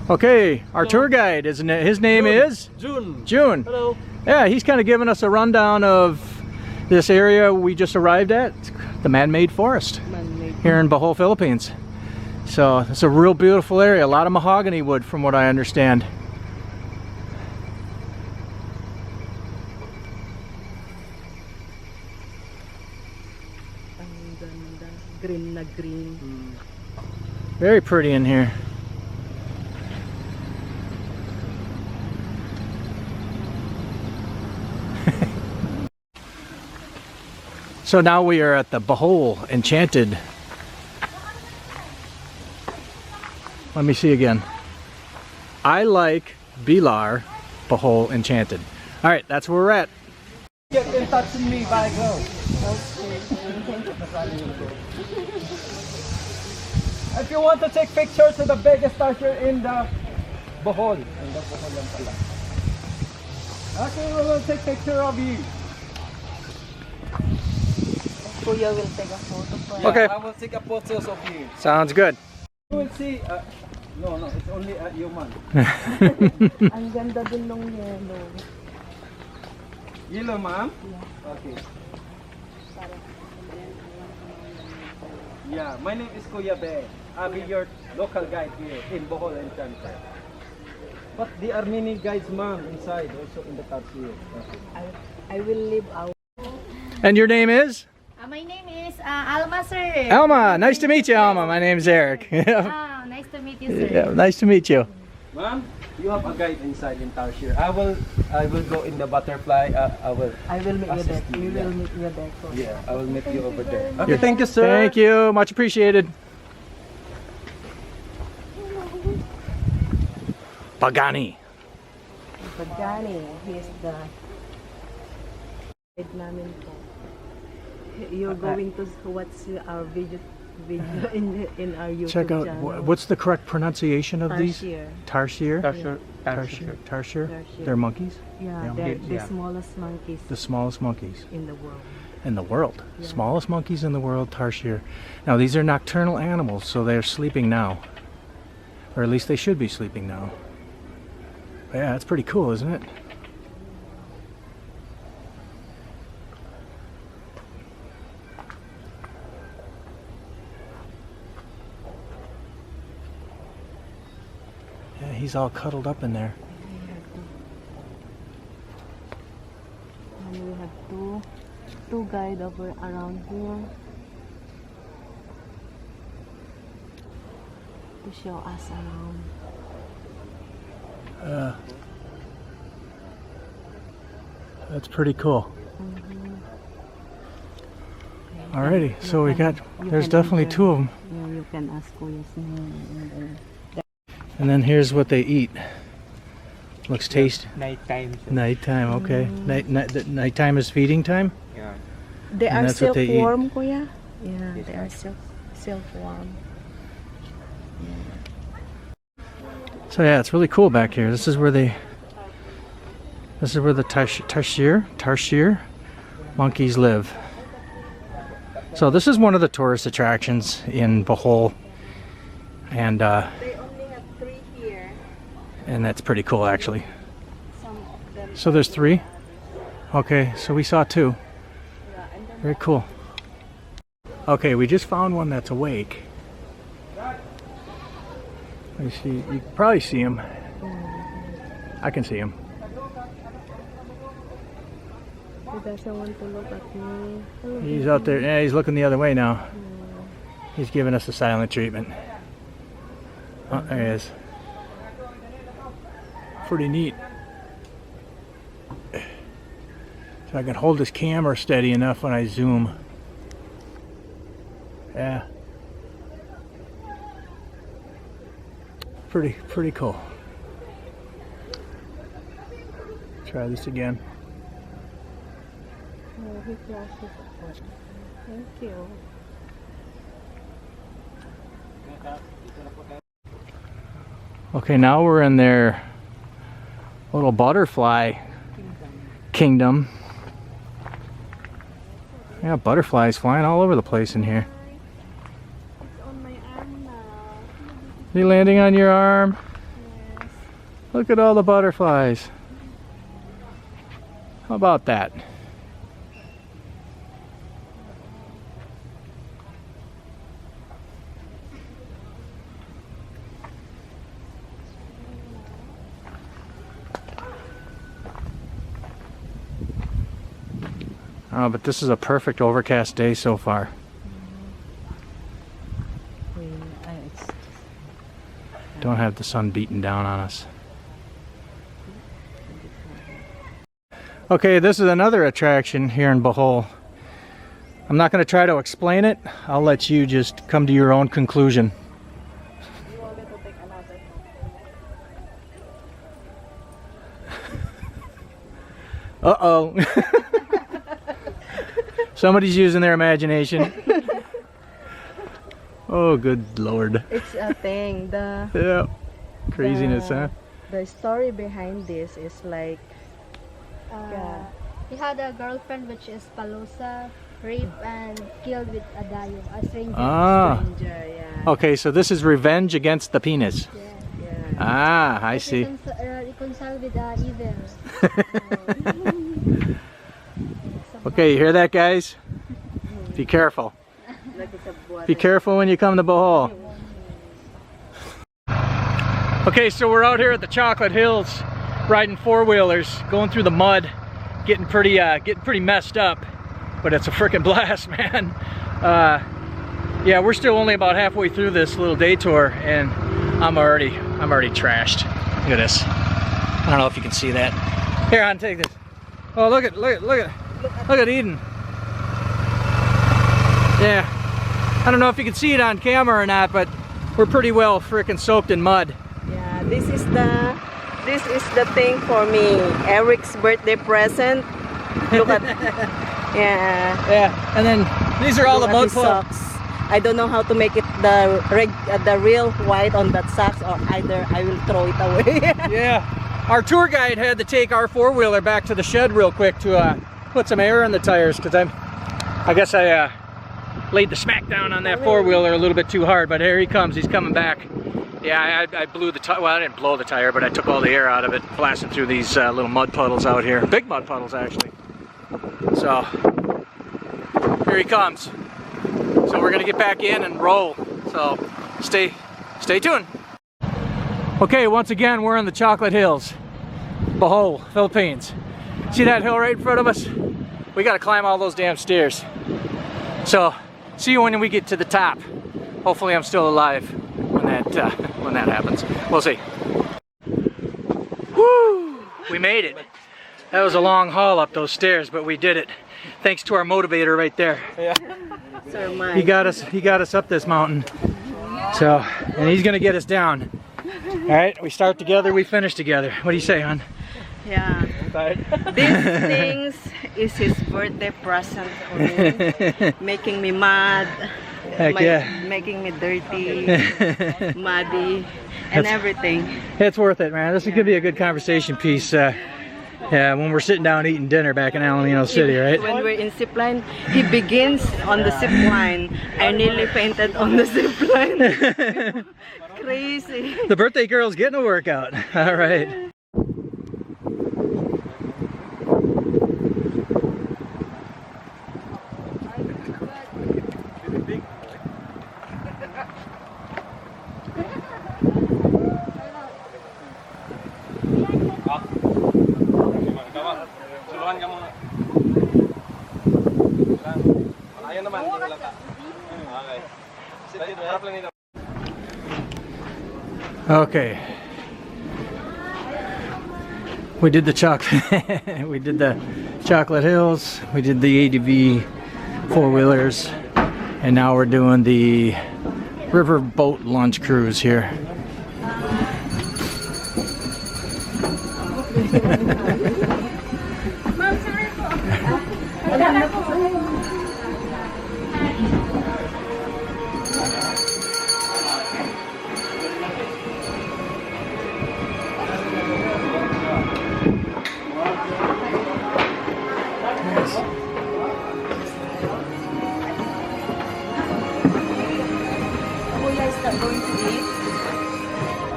Okay, our tour guide, isn't it? His name is? June. Hello. Yeah, he's kind of giving us a rundown of this area we just arrived at, the man-made forest here in Bohol, Philippines. So it's a real beautiful area, a lot of mahogany wood from what I understand. Green na green. Very pretty in here. So now we are at the Bohol Enchanted. Let me see again. I like Bilar Bohol Enchanted. All right, that's where we're at. Get in touch with me by go. If you want to take pictures of the biggest tarsier in the Bohol. Okay, we will take picture of you. Kuya will take a photo for Yeah, Okay. I will take a photos of you. Sounds good. You will see. No, it's only a human. Ang ganda din ng yellow. Yellow, ma'am? Yeah. Okay. Yeah, my name is Kuya Be. I'll be your local guide here in Bohol Enchanted. But there are many guides, ma'am, inside, also in the Tarsier. Okay. I will live out. And your name is? My name is Alma, sir. Alma. Nice to meet you, Alma. My name's Eric. Nice to meet you, sir. Yeah, nice to meet you. Ma'am, you have a guide inside in Tarsier. I will go in the butterfly. I will meet you there. you, We yeah. will meet you there. Yeah, I will meet you over there. Okay, thank you, sir. Thank you. Much appreciated. Pagani. Pagani, he is the guide namin po. You're going to watch our video in our YouTube Check out, channel. what's the correct pronunciation of these? Tarsier. Tarsier? Tarsier. Tarsier? Tarsier. They're monkeys? Yeah, they're the smallest monkeys The smallest monkeys in the world. in the world. Yeah. Smallest monkeys in the world, Tarsier. Now these are nocturnal animals, so they're sleeping now. Or at least they should be sleeping now. But yeah, that's pretty cool, isn't it? Yeah, he's all cuddled up in there. And we have two guide over around here to show us around. That's pretty cool. Alrighty, so we got, there's definitely two of them. Yeah, you can ask Kuya's name. And then here's what they eat. Looks tasty. Nighttime. Nighttime, okay. Nighttime is feeding time? Yeah. They And are that's what they eat. silkworm, Kuya. Yeah, they are silkworm. So yeah, it's really cool back here. This is where the Tarsier monkeys live. So this is one of the tourist attractions in Bohol, and They only have 3 here. and that's pretty cool actually. Some of them. So there's 3. Okay, so we saw 2. Yeah, and then Very cool. Okay, we just found one that's awake. You see, you can probably see him. I can see him. he doesn't want to look at me. Oh, He's out there. Yeah, he's looking the other way now. He's giving us a silent treatment. Oh, there he is. Pretty neat. So I can hold this camera steady enough when I zoom. Yeah. Pretty cool. Try this again. Oh, he flashes at us. Thank you. Okay, now we're in their little butterfly kingdom. Yeah, butterflies flying all over the place in here. It's on my arm now. Are you landing on your arm? Yeah. Look at all the butterflies. How about that? Oh, but this is a perfect overcast day so far. Don't have the sun beating down on us. Okay, this is another attraction here in Bohol. I'm not going to try to explain it. I'll let you just come to your own conclusion. Uh-oh. Somebody's using their imagination. Oh, good Lord. It's a thing. Yeah. Craziness, huh? The story behind this is like He had a girlfriend which is Palosa, raped and killed with a dayo, a stranger. Ah. stranger, yeah. Okay, so this is revenge against the penis. Yeah. Yeah. Ah, I see. Reconcile with evil. Okay, you hear that, guys? Be careful. Be careful when you come to Bohol. Okay, so we're out here at the Chocolate Hills, riding four-wheelers, going through the mud, getting pretty messed up, but it's a freaking blast, man. Yeah, we're still only about halfway through this little day tour, and I'm already trashed. Look at this. I don't know if you can see that. Here, hon, take this. Oh, look at Eden. Yeah. I don't know if you can see it on camera or not, but we're pretty well freaking soaked in mud. Yeah, this is the thing for me. Eric's birthday present. Look at yeah. Yeah, and then these are all the mud socks. I don't know how to make it the real white on that socks, or either I will throw it away. Yeah. Our tour guide had to take our four-wheeler back to the shed real quick to put some air in the tires, because I guess I laid the smack down on that four-wheeler a little bit too hard, but here he comes. He's coming back. Yeah, I blew the tire. Well, I didn't blow the tire, but I took all the air out of it, blasting through these little mud puddles out here. Big mud puddles, actually. So, here he comes. So we're gonna get back in and roll. So, stay tuned. Okay, once again, we're in the Chocolate Hills, Bohol, Philippines. See that hill right in front of us? We gotta climb all those damn stairs. So, see you when we get to the top. Hopefully I'm still alive when that happens. We'll see. Woo! We made it. That was a long haul up those stairs, but we did it. Thanks to our motivator right there. Yeah. He got us up this mountain. So, and he's gonna get us down. All right, we start together, we finish together. What do you say, hon? Yeah. These things is his birthday present for me. Making me mad. Heck yeah. Making me dirty, muddy, and everything. It's worth it, man. This is gonna be a good conversation piece. Yeah, when we're sitting down eating dinner back in Alaminos City, right? When we're in Zipline, he begins on the Zipline. I nearly fainted on the Zipline. Crazy. The birthday girl's getting a workout. All right. Okay. We did the Chocolate Hills, we did the ADV four-wheelers, and now we're doing the river boat lunch cruise here.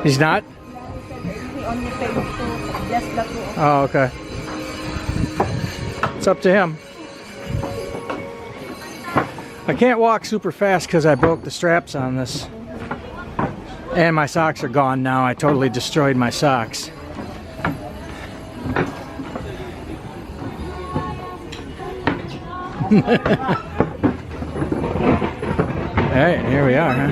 He's not? only paid to just the two. Oh, okay. It's up to him. I can't walk super fast because I broke the straps on this. And my socks are gone now. I totally destroyed my socks. Alright, here we are, huh?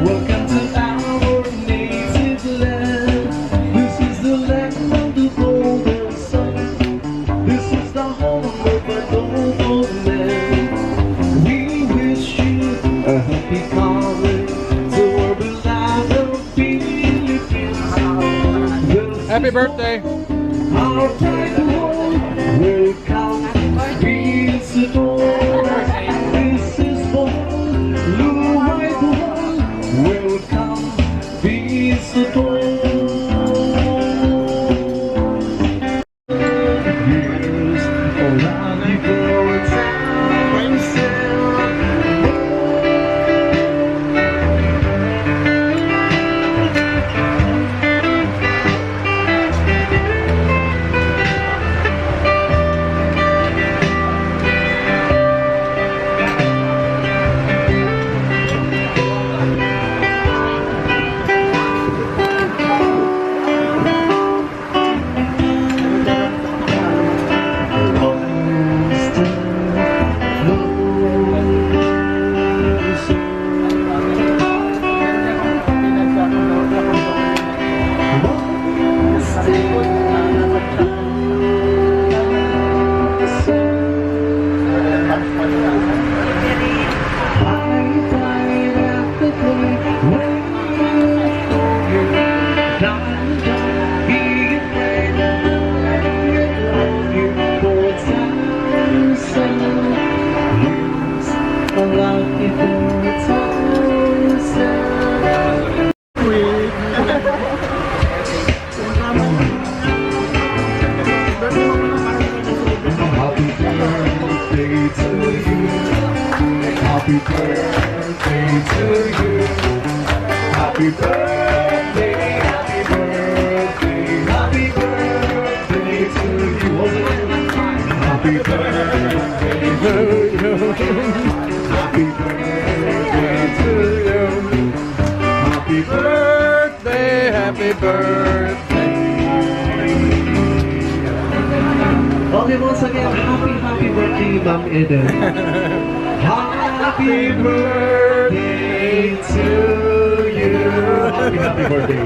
Welcome to our native land. This is the land of the golden sun. This is the home of the golden man. We wish you a happy coming to our beloved Philippines. Happy birthday! Our pride home will come. Peace adore. This is Bohol, welcome, peace adore. Here's a lovely for time sail. Happy birthday to you. Happy birthday, happy birthday, happy birthday to you. Happy birthday to you. Happy birthday to you. Happy birthday, happy birthday. Okay, once again, happy birthday, Ma'am Eden. Happy birthday to you. Happy birthday.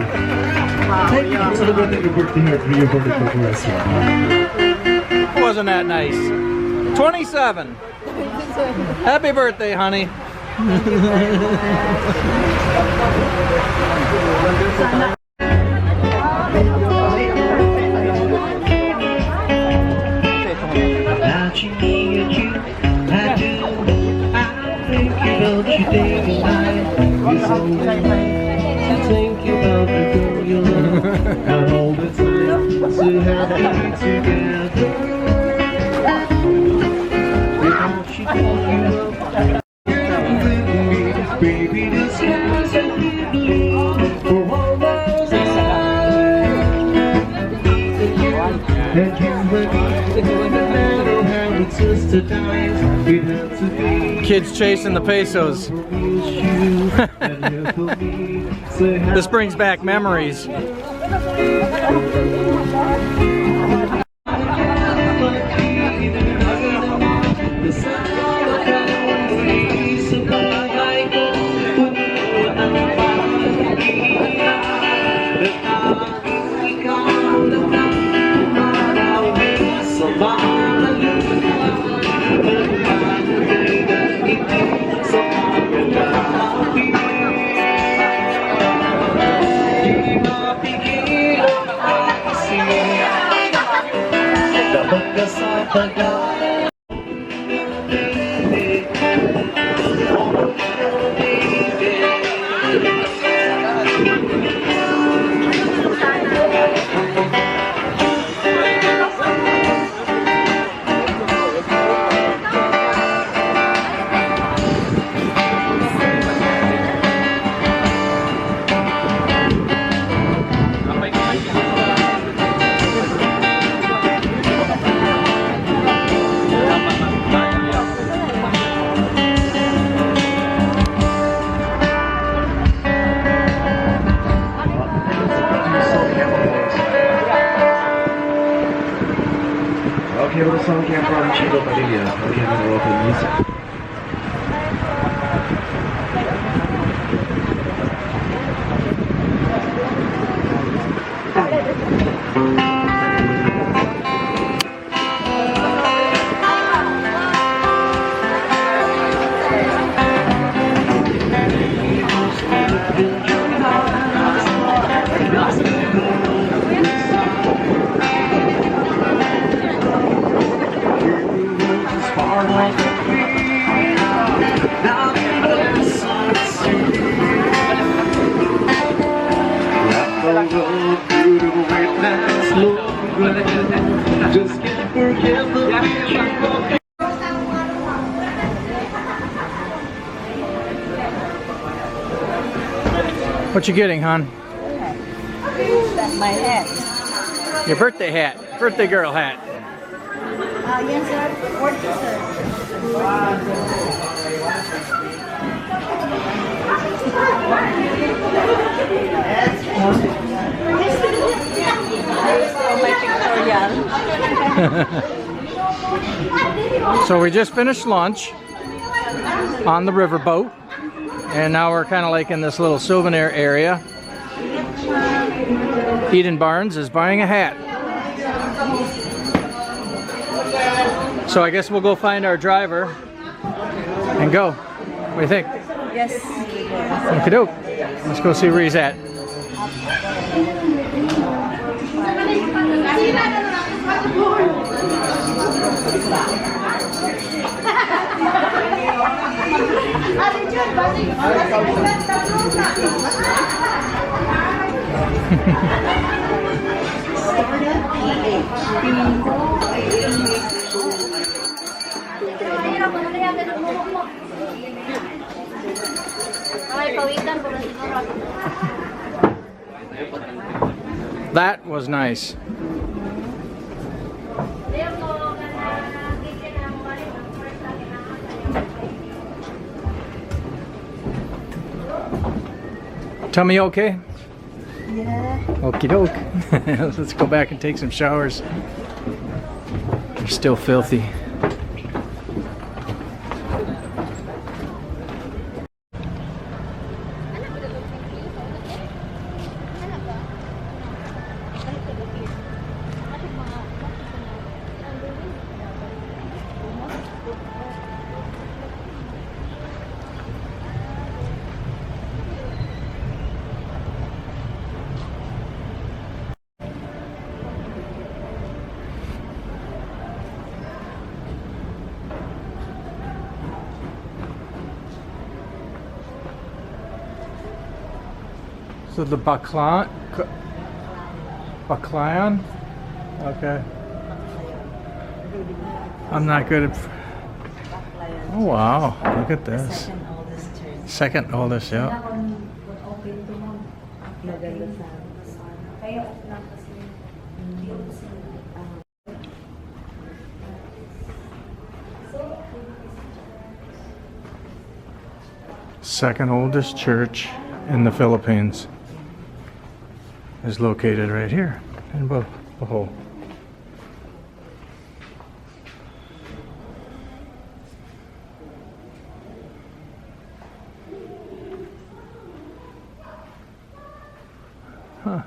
Thank you for celebrating your birthday here at Rio Verde Restaurant. Wasn't that nice? 27. Happy birthday, honey. Think about the girl you love and all the time so happy together. Without you love with me, baby, the skies will be blue for all those eyes. And you and me, no matter how it twisted times, we'd have to be. Kids chasing the pesos. This brings back memories. Okay, with a song came from Chico Padilla. We have an open music. Just can't forget the picture. What you getting, hon? That's my hat. Your birthday hat. Birthday girl hat. Yes, sir. 40, sir. So we just finished lunch on the riverboat, and now we're kind of like in this little souvenir area. Eden Barnes is buying a hat. So I guess we'll go find our driver and go. What do you think? Yes. Okie doke. Let's go see where he's at. That was nice. Tummy okay? Yeah. Okie doke. Let's go back and take some showers. They're still filthy. So the Baclayon? Okay. I'm not good at... Oh wow, look at this. Second oldest, yeah. Second oldest church in the Philippines is located right here in Bohol. Huh.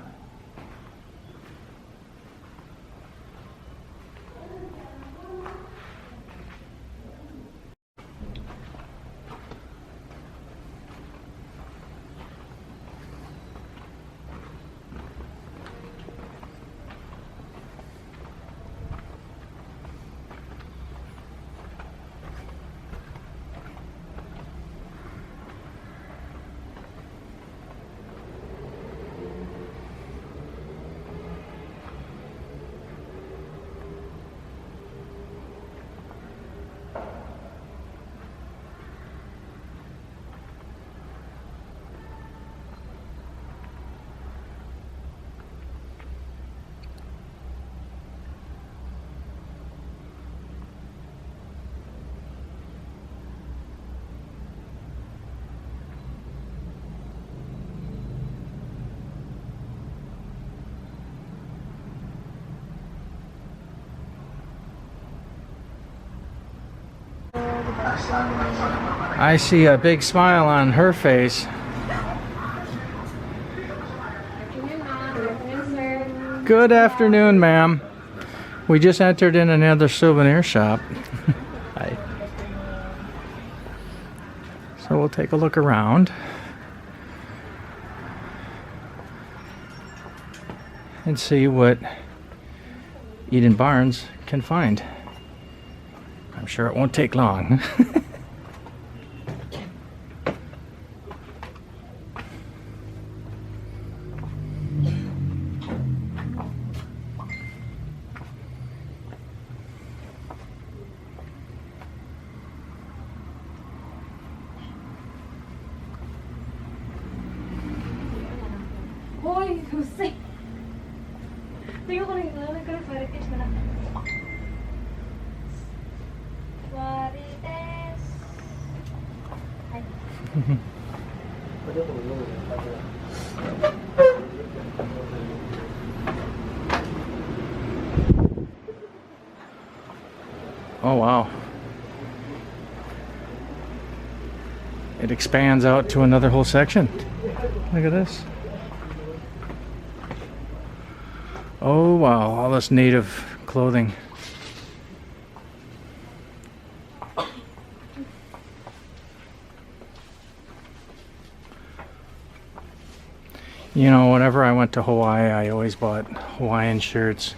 I see a big smile on her face. Good afternoon, ma'am. We just entered in another souvenir shop. Hi. So we'll take a look around and see what Eden Barnes can find. I'm sure it won't take long. Hoy, Jose. Tingnan ko rin, nagka-Marites na lang. Marites. Ay. Oh wow. It expands out to another whole section. Look at this. Oh wow, all this native clothing. You know, whenever I went to Hawaii, I always bought Hawaiian shirts.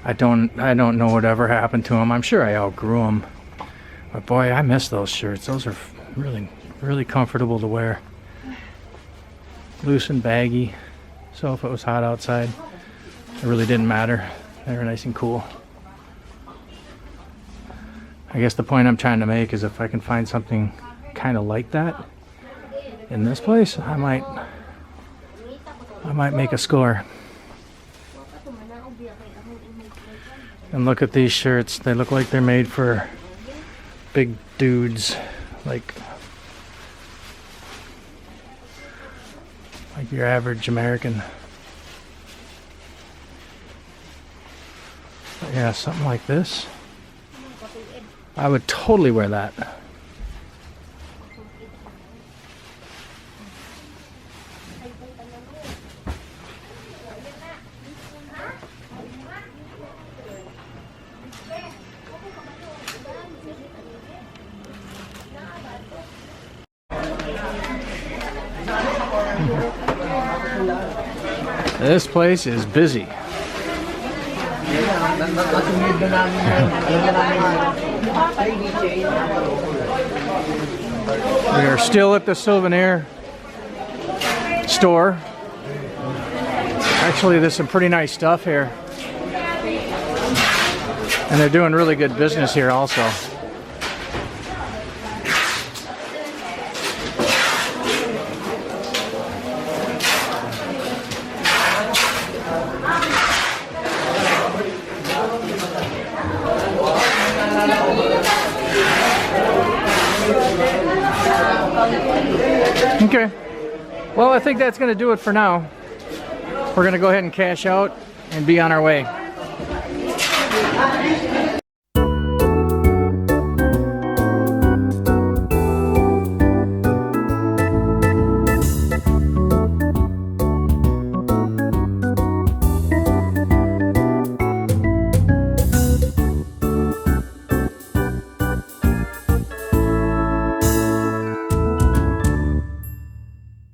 I don't know whatever happened to them. I'm sure I outgrew them. But boy, I miss those shirts. Those are really comfortable to wear. Loose and baggy. So if it was hot outside, it really didn't matter. They were nice and cool. I guess the point I'm trying to make is if I can find something kind of like that in this place, I might make a score. And look at these shirts. They look like they're made for big dudes, like your average American. But yeah, something like this. I would totally wear that. This place is busy. We are still at the souvenir store. Actually, there's some pretty nice stuff here. And they're doing really good business here also. Okay, well, I think that's going to do it for now. We're going to go ahead and cash out and be on our way.